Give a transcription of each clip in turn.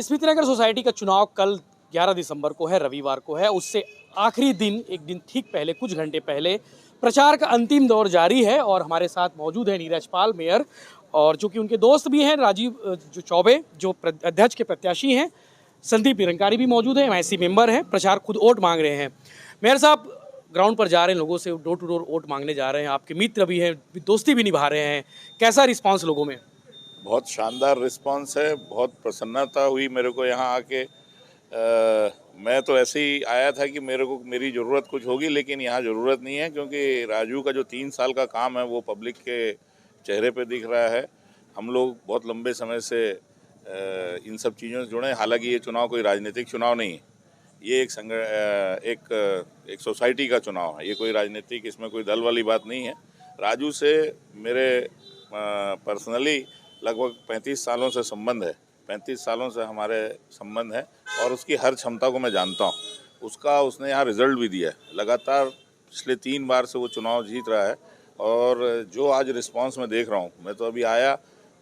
Smritinagar society का चुनाव कल 11 दिसंबर को है, रविवार को है। उससे आखिरी दिन, एक दिन ठीक पहले, कुछ घंटे पहले प्रचार का अंतिम दौर जारी है और हमारे साथ मौजूद है नीरज पाल मेयर, और जो कि उनके दोस्त भी हैं राजीव जो चौबे, जो अध्यक्ष के प्रत्याशी हैं। संदीप निरंकारी भी मौजूद है, एमआईसी मेंबर हैं। प्रचार खुद वोट मांग रहे हैं। मेयर साहब ग्राउंड पर जा रहे हैं, लोगों से डोर टू डोर वोट मांगने जा रहे हैं। आपके मित्र भी हैं, दोस्ती भी निभा रहे हैं। कैसा रिस्पांस लोगों में? बहुत शानदार रिस्पांस है। बहुत प्रसन्नता हुई मेरे को यहाँ आके। मैं तो ऐसे ही आया था कि मेरी ज़रूरत कुछ होगी, लेकिन यहाँ ज़रूरत नहीं है, क्योंकि राजू का जो 3 साल का काम है वो पब्लिक के चेहरे पे दिख रहा है। हम लोग बहुत लंबे समय से इन सब चीज़ों से जुड़े हैं। हालांकि ये चुनाव कोई राजनीतिक चुनाव नहीं है, ये एक सोसाइटी का चुनाव है। ये कोई राजनीतिक, इसमें कोई दल वाली बात नहीं है। राजू से मेरे पर्सनली लगभग 35 सालों से संबंध है। 35 सालों से हमारे संबंध है और उसकी हर क्षमता को मैं जानता हूँ। उसने यहाँ रिजल्ट भी दिया है। लगातार पिछले 3 बार से वो चुनाव जीत रहा है और जो आज रिस्पांस मैं देख रहा हूँ, मैं तो अभी आया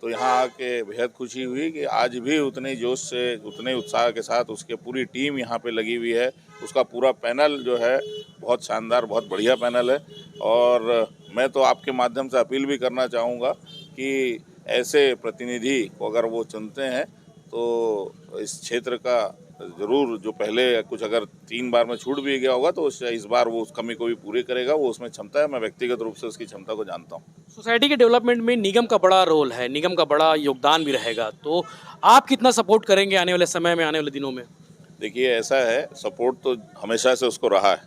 तो यहाँ आके बेहद खुशी हुई कि आज भी उतने जोश से, उतने उत्साह के साथ उसके पूरी टीम यहाँ पे लगी हुई है। उसका पूरा पैनल जो है बहुत शानदार, बहुत बढ़िया पैनल है। और मैं तो आपके माध्यम से अपील भी करना चाहूँगा कि ऐसे प्रतिनिधि को अगर वो चुनते हैं तो इस क्षेत्र का ज़रूर, जो पहले कुछ अगर 3 बार में छूट भी गया होगा तो इस बार वो उस कमी को भी पूरी करेगा। वो उसमें क्षमता है, मैं व्यक्तिगत रूप से उसकी क्षमता को जानता हूँ। सोसाइटी के डेवलपमेंट में निगम का बड़ा रोल है, निगम का बड़ा योगदान भी रहेगा, तो आप कितना सपोर्ट करेंगे आने वाले समय में, आने वाले दिनों में? देखिए, ऐसा है, सपोर्ट तो हमेशा से उसको रहा है।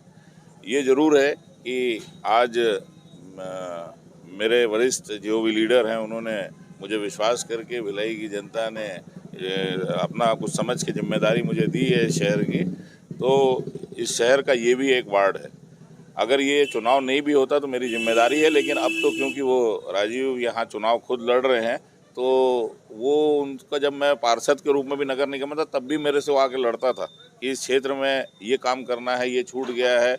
ये ज़रूर है कि आज मेरे वरिष्ठ जो भी लीडर हैं उन्होंने मुझे विश्वास करके, भिलाई की जनता ने अपना कुछ समझ के जिम्मेदारी मुझे दी है शहर की। तो इस शहर का ये भी एक वार्ड है। अगर ये चुनाव नहीं भी होता तो मेरी जिम्मेदारी है, लेकिन अब तो क्योंकि वो राजीव यहाँ चुनाव खुद लड़ रहे हैं, तो वो उनका, जब मैं पार्षद के रूप में भी नगर निगम में था तब भी मेरे से वो आके लड़ता था कि इस क्षेत्र में ये काम करना है, ये छूट गया है।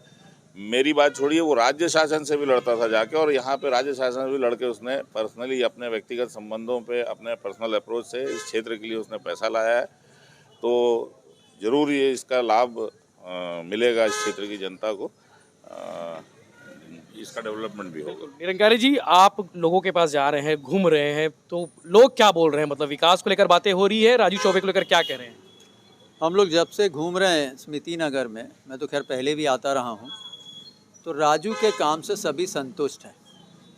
मेरी बात छोड़िए, वो राज्य शासन से भी लड़ता था जाके, और यहाँ पे राज्य शासन से भी लड़के उसने पर्सनली अपने व्यक्तिगत संबंधों पे, अपने पर्सनल अप्रोच से इस क्षेत्र के लिए उसने पैसा लाया है। तो ज़रूर ये इसका लाभ मिलेगा इस क्षेत्र की जनता को। इसका डेवलपमेंट भी होगा। निरंकारी जी, आप लोगों के पास जा रहे हैं, घूम रहे हैं, तो लोग क्या बोल रहे हैं? मतलब विकास को लेकर बातें हो रही है, राजू चौबे को लेकर क्या कह रहे हैं? हम लोग जब से घूम रहे हैं स्मृति नगर में, मैं तो खैर पहले भी आता रहा हूँ, तो राजू के काम से सभी संतुष्ट हैं।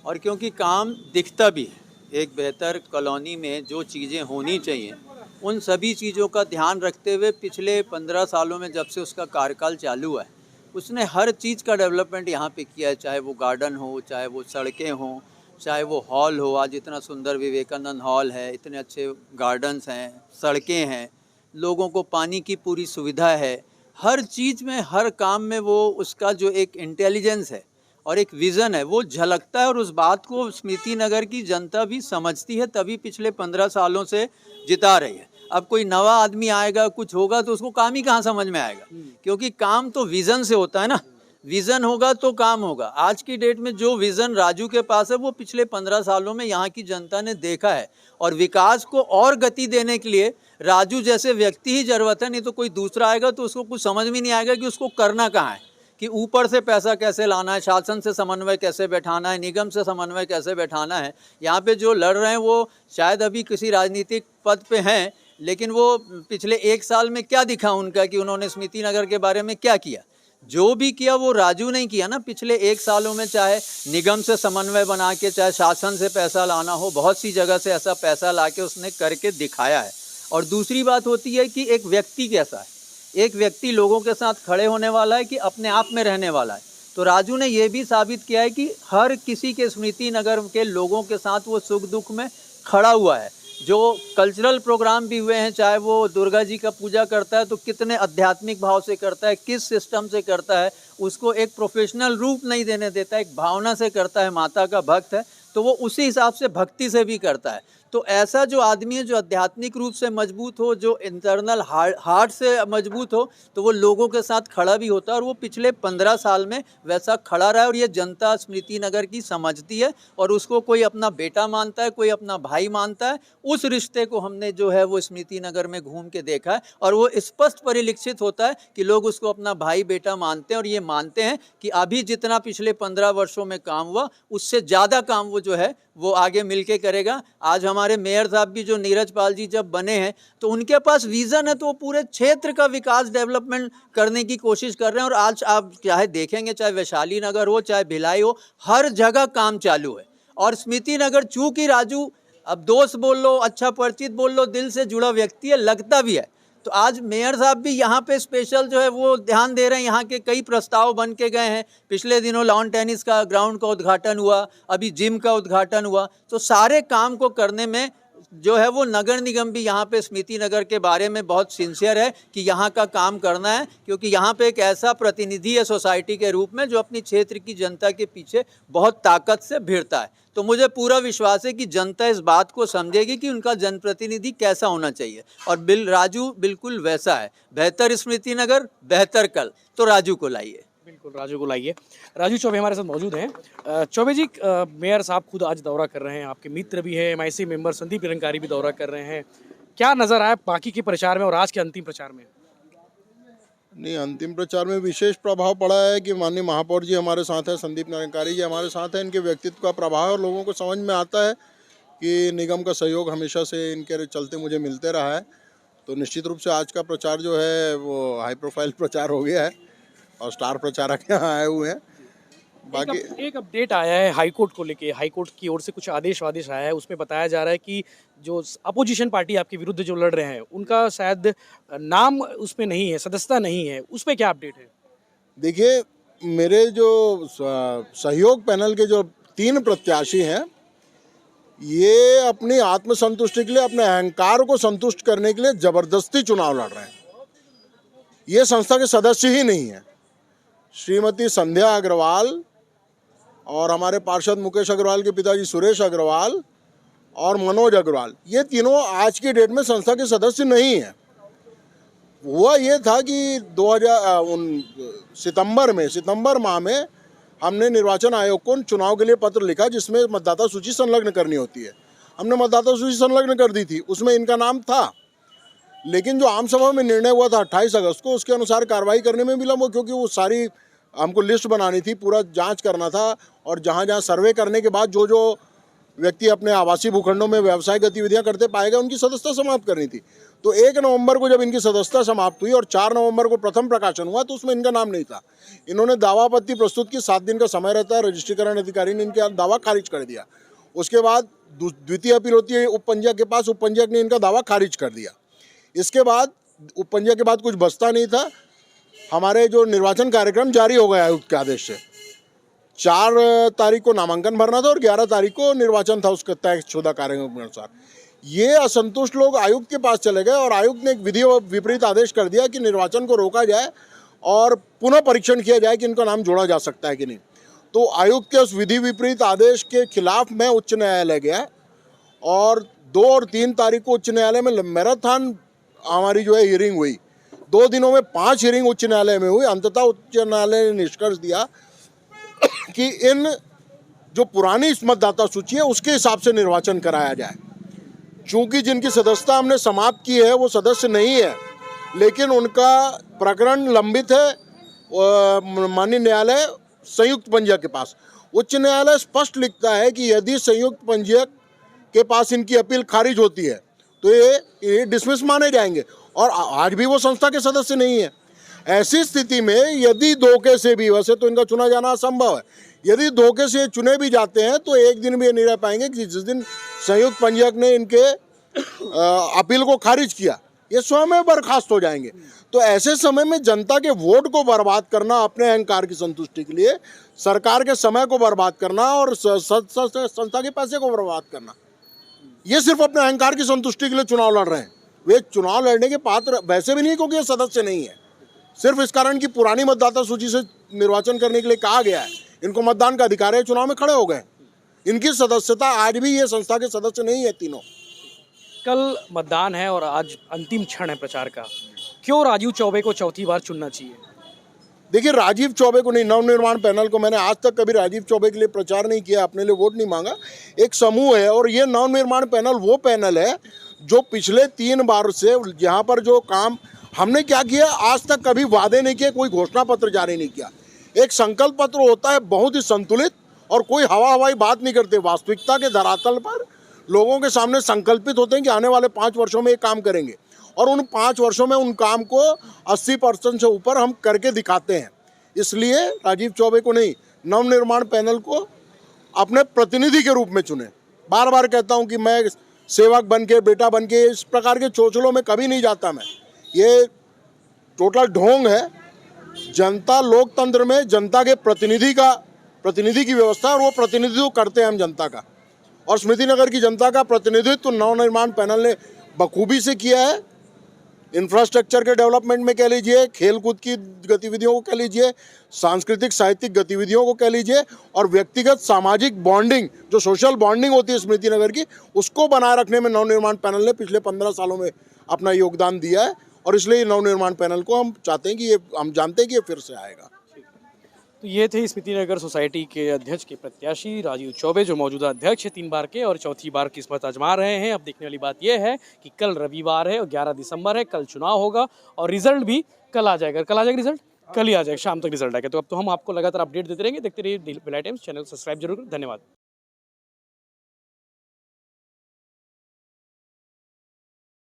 और क्योंकि काम दिखता भी है, एक बेहतर कॉलोनी में जो चीज़ें होनी चाहिए उन सभी चीज़ों का ध्यान रखते हुए पिछले 15 सालों में जब से उसका कार्यकाल चालू हुआ है, उसने हर चीज़ का डेवलपमेंट यहाँ पे किया है। चाहे वो गार्डन हो, चाहे वो सड़कें हों, चाहे वो हॉल हो। आज इतना सुंदर विवेकानंद हॉल है, इतने अच्छे गार्डन्स हैं, सड़कें हैं, लोगों को पानी की पूरी सुविधा है। हर चीज़ में, हर काम में वो, उसका जो एक इंटेलिजेंस है और एक विज़न है वो झलकता है। और उस बात को स्मृति नगर की जनता भी समझती है, तभी पिछले 15 सालों से जिता रही है। अब कोई नवा आदमी आएगा, कुछ होगा, तो उसको काम ही कहाँ समझ में आएगा, क्योंकि काम तो विज़न से होता है ना। विज़न होगा तो काम होगा। आज की डेट में जो विज़न राजू के पास है वो पिछले 15 सालों में यहाँ की जनता ने देखा है। और विकास को और गति देने के लिए राजू जैसे व्यक्ति ही ज़रूरत है, नहीं तो कोई दूसरा आएगा तो उसको कुछ समझ में नहीं आएगा कि उसको करना कहाँ है, कि ऊपर से पैसा कैसे लाना है, शासन से समन्वय कैसे बैठाना है, निगम से समन्वय कैसे बैठाना है। यहाँ पे जो लड़ रहे हैं वो शायद अभी किसी राजनीतिक पद पे हैं, लेकिन वो पिछले 1 साल में क्या दिखा उनका कि उन्होंने स्मृति नगर के बारे में क्या किया? जो भी किया वो राजू नहीं किया ना। पिछले 1 सालों में चाहे निगम से समन्वय बना के, चाहे शासन से पैसा लाना हो, बहुत सी जगह से ऐसा पैसा ला के उसने करके दिखाया है। और दूसरी बात होती है कि एक व्यक्ति कैसा है। एक व्यक्ति लोगों के साथ खड़े होने वाला है कि अपने आप में रहने वाला है। तो राजू ने ये भी साबित किया है कि हर किसी के, स्मृति नगर के लोगों के साथ वो सुख दुख में खड़ा हुआ है। जो कल्चरल प्रोग्राम भी हुए हैं, चाहे वो दुर्गा जी का पूजा करता है तो कितने आध्यात्मिक भाव से करता है, किस सिस्टम से करता है, उसको एक प्रोफेशनल रूप नहीं देने देता है, एक भावना से करता है। माता का भक्त है तो वो उसी हिसाब से भक्ति से भी करता है। तो ऐसा जो आदमी है जो आध्यात्मिक रूप से मजबूत हो, जो इंटरनल हार्ट से मजबूत हो, तो वो लोगों के साथ खड़ा भी होता है, और वो पिछले 15 साल में वैसा खड़ा रहा है। और ये जनता स्मृति नगर की समझती है और उसको कोई अपना बेटा मानता है, कोई अपना भाई मानता है। उस रिश्ते को हमने जो है वो स्मृति नगर में घूम के देखा है, और वो स्पष्ट परिलक्षित होता है कि लोग उसको अपना भाई बेटा मानते हैं, और ये मानते हैं कि अभी जितना पिछले 15 वर्षों में काम हुआ उससे ज़्यादा काम वो जो है वो आगे मिलके करेगा। आज हमारे मेयर साहब भी जो नीरज पाल जी जब बने हैं तो उनके पास विज़न है, तो वो पूरे क्षेत्र का विकास डेवलपमेंट करने की कोशिश कर रहे हैं। और आज आप चाहे देखेंगे, चाहे वैशाली नगर हो, चाहे भिलाई हो, हर जगह काम चालू है। और स्मृति नगर चूँकि राजू, अब दोस्त बोल लो, अच्छा परिचित बोल लो, दिल से जुड़ा व्यक्ति है, लगता भी है। तो आज मेयर साहब भी यहाँ पे स्पेशल जो है वो ध्यान दे रहे हैं। यहाँ के कई प्रस्ताव बन के गए हैं। पिछले दिनों लॉन टेनिस का ग्राउंड का उद्घाटन हुआ, अभी जिम का उद्घाटन हुआ। तो सारे काम को करने में जो है वो नगर निगम भी यहाँ पे स्मृति नगर के बारे में बहुत सिंसियर है कि यहाँ का काम करना है, क्योंकि यहाँ पे एक ऐसा प्रतिनिधि है सोसाइटी के रूप में जो अपनी क्षेत्र की जनता के पीछे बहुत ताकत से भिड़ता है। तो मुझे पूरा विश्वास है कि जनता इस बात को समझेगी कि उनका जनप्रतिनिधि कैसा होना चाहिए, और राजू बिल्कुल वैसा है। बेहतर स्मृति नगर, बेहतर कल, तो राजू को लाइए। बिल्कुल, राजू को लाइए। राजू चौबे हमारे साथ मौजूद हैं। चौबे जी, मेयर साहब खुद आज दौरा कर रहे हैं, आपके मित्र भी हैं, MIC मेंबर संदीप निरंकारी भी दौरा कर रहे हैं। क्या नज़र आया बाकी के प्रचार में और आज के अंतिम प्रचार में? नहीं, अंतिम प्रचार में विशेष प्रभाव पड़ा है कि माननीय महापौर जी हमारे साथ हैं, संदीप निरंकारी जी हमारे साथ हैं। इनके व्यक्तित्व का प्रभाव और लोगों को समझ में आता है कि निगम का सहयोग हमेशा से इनके चलते मुझे मिलते रहा है। तो निश्चित रूप से आज का प्रचार जो है वो हाई प्रोफाइल प्रचार हो गया है और स्टार प्रचारक यहाँ आए हुए हैं। बाकी एक अपडेट आया है हाईकोर्ट को लेके। हाईकोर्ट की ओर से कुछ आदेश आया है, उसमें बताया जा रहा है कि जो अपोजिशन पार्टी आपके विरुद्ध जो लड़ रहे हैं उनका शायद नाम उसमें नहीं है, सदस्यता नहीं है। उस पर क्या अपडेट है? देखिए, मेरे जो सहयोग पैनल के जो 3 प्रत्याशी हैं, ये अपनी आत्मसंतुष्टि के लिए, अपने अहंकार को संतुष्ट करने के लिए जबरदस्ती चुनाव लड़ रहे हैं। ये संस्था के सदस्य ही नहीं है। श्रीमती संध्या अग्रवाल और हमारे पार्षद मुकेश अग्रवाल के पिताजी सुरेश अग्रवाल और मनोज अग्रवाल, ये तीनों आज की डेट में संस्था के सदस्य नहीं हैं। हुआ ये था कि सितंबर माह में हमने निर्वाचन आयोग को चुनाव के लिए पत्र लिखा जिसमें मतदाता सूची संलग्न करनी होती है। हमने मतदाता सूची संलग्न कर दी थी, उसमें इनका नाम था। लेकिन जो आम सभा में निर्णय हुआ था 28 अगस्त को, उसके अनुसार कार्रवाई करने में विलम्ब हो, क्योंकि वो सारी हमको लिस्ट बनानी थी, पूरा जांच करना था, और जहां जहां सर्वे करने के बाद जो जो व्यक्ति अपने आवासीय भूखंडों में व्यवसायिक गतिविधियां करते पाएगा उनकी सदस्यता समाप्त करनी थी। तो 1 नवंबर को जब इनकी सदस्यता समाप्त हुई और 4 नवंबर को प्रथम प्रकाशन हुआ तो उसमें इनका नाम नहीं था। इन्होंने दावापत्ति प्रस्तुत की, 7 दिन का समय रहता है। रजिस्ट्रीकरण अधिकारी ने इनका दावा खारिज कर दिया। उसके बाद द्वितीय अपील होती है उपपंजीयक के पास, उपपंजीयक ने इनका दावा खारिज कर दिया। इसके बाद उपपंजीयक के बाद कुछ बचता नहीं था। हमारे जो निर्वाचन कार्यक्रम जारी हो गया आयुक्त के आदेश से, 4 तारीख को नामांकन भरना था और 11 तारीख को निर्वाचन था उसका तयशुदा कार्यक्रम के अनुसार। ये असंतुष्ट लोग आयुक्त के पास चले गए और आयुक्त ने एक विधि विपरीत आदेश कर दिया कि निर्वाचन को रोका जाए और पुनः परीक्षण किया जाए कि इनका नाम जोड़ा जा सकता है कि नहीं। तो आयुक्त के उस विधि विपरीत आदेश के खिलाफ मैं उच्च न्यायालय गया और 2 और 3 तारीख को उच्च न्यायालय में मैराथन हमारी जो है हियरिंग हुई। 2 दिनों में 5 हियरिंग उच्च न्यायालय में हुई। अंततः उच्च न्यायालय ने निष्कर्ष दिया कि इन जो पुरानी मतदाता सूची है उसके हिसाब से निर्वाचन कराया जाए। चूंकि जिनकी सदस्यता हमने समाप्त की है वो सदस्य नहीं है, लेकिन उनका प्रकरण लंबित है माननीय न्यायालय संयुक्त पंजीयक के पास। उच्च न्यायालय स्पष्ट लिखता है कि यदि संयुक्त पंजीयक के पास इनकी अपील खारिज होती है तो ये डिसमिस माने जाएंगे, और आज भी वो संस्था के सदस्य नहीं है। ऐसी स्थिति में यदि धोखे से भी, वैसे तो इनका चुना जाना असंभव है, यदि धोखे से चुने भी जाते हैं तो एक दिन भी ये नहीं रह पाएंगे कि जिस दिन संयुक्त पंजीयक ने इनके अपील को खारिज किया ये स्वयं बर्खास्त हो जाएंगे। तो ऐसे समय में जनता के वोट को बर्बाद करना, अपने अहंकार की संतुष्टि के लिए सरकार के समय को बर्बाद करना और संस्था के पैसे को बर्बाद करना, ये सिर्फ अपने अहंकार की संतुष्टि के लिए चुनाव लड़ रहे हैं। वे चुनाव लड़ने के पात्र वैसे भी नहीं, क्योंकि ये सदस्य नहीं है, सिर्फ इस कारण की पुरानी मतदाता सूची से निर्वाचन करने के लिए कहा गया है। इनको मतदान का अधिकार है, चुनाव में खड़े हो गए। इनकी सदस्यता आज भी ये संस्था के सदस्य नहीं है तीनों। कल मतदान है और आज अंतिम क्षण है प्रचार का, क्यों राजीव चौबे को चौथी बार चुनना चाहिए? देखिए, राजीव चौबे को नहीं, नवनिर्माण पैनल को, मैंने आज तक कभी राजीव चौबे के लिए प्रचार नहीं किया, अपने लिए वोट नहीं मांगा। एक समूह है और ये नवनिर्माण पैनल वो पैनल है जो पिछले 3 बार से यहाँ पर जो काम हमने क्या किया, आज तक कभी वादे नहीं किए, कोई घोषणा पत्र जारी नहीं किया। एक संकल्प पत्र होता है बहुत ही संतुलित, और कोई हवाई बात नहीं करते, वास्तविकता के धरातल पर लोगों के सामने संकल्पित होते हैं कि आने वाले 5 वर्षों में ये काम करेंगे, और उन 5 वर्षों में उन काम को 80% से ऊपर हम करके दिखाते हैं। इसलिए राजीव चौबे को नहीं, नवनिर्माण पैनल को अपने प्रतिनिधि के रूप में चुने। बार बार कहता हूं कि मैं सेवक बन के, बेटा बन के, इस प्रकार के चोचलों में कभी नहीं जाता मैं। ये टोटल ढोंग है। जनता लोकतंत्र में जनता के प्रतिनिधि की व्यवस्था, और वो प्रतिनिधित्व करते हैं हम जनता का, और स्मृति नगर की जनता का प्रतिनिधित्व नवनिर्माण पैनल ने बखूबी से किया है। इंफ्रास्ट्रक्चर के डेवलपमेंट में कह लीजिए, खेलकूद की गतिविधियों को कह लीजिए, सांस्कृतिक साहित्यिक गतिविधियों को कह लीजिए, और व्यक्तिगत सामाजिक बॉन्डिंग, जो सोशल बॉन्डिंग होती है स्मृति नगर की, उसको बनाए रखने में नवनिर्माण पैनल ने पिछले 15 सालों में अपना योगदान दिया है। और इसलिए नवनिर्माण पैनल को हम चाहते हैं कि हम जानते हैं कि ये फिर से आएगा। तो ये थे स्मृति नगर सोसाइटी के अध्यक्ष के प्रत्याशी राजीव चौबे, जो मौजूदा अध्यक्ष है 3 बार के और चौथी बार किस्मत आजमा रहे हैं। अब देखने वाली बात यह है कि कल रविवार है और 11 दिसंबर है, कल चुनाव होगा और रिजल्ट भी कल आ जाएगा। कल आ जाएगा रिजल्ट, कल ही आ जाएगा, शाम तक रिजल्ट आएगा। तो अब तो हम आपको लगातार अपडेट देते रहेंगे। देखते रहिए भिलाई टाइम्स, चैनल सब्सक्राइब जरूर करें। धन्यवाद।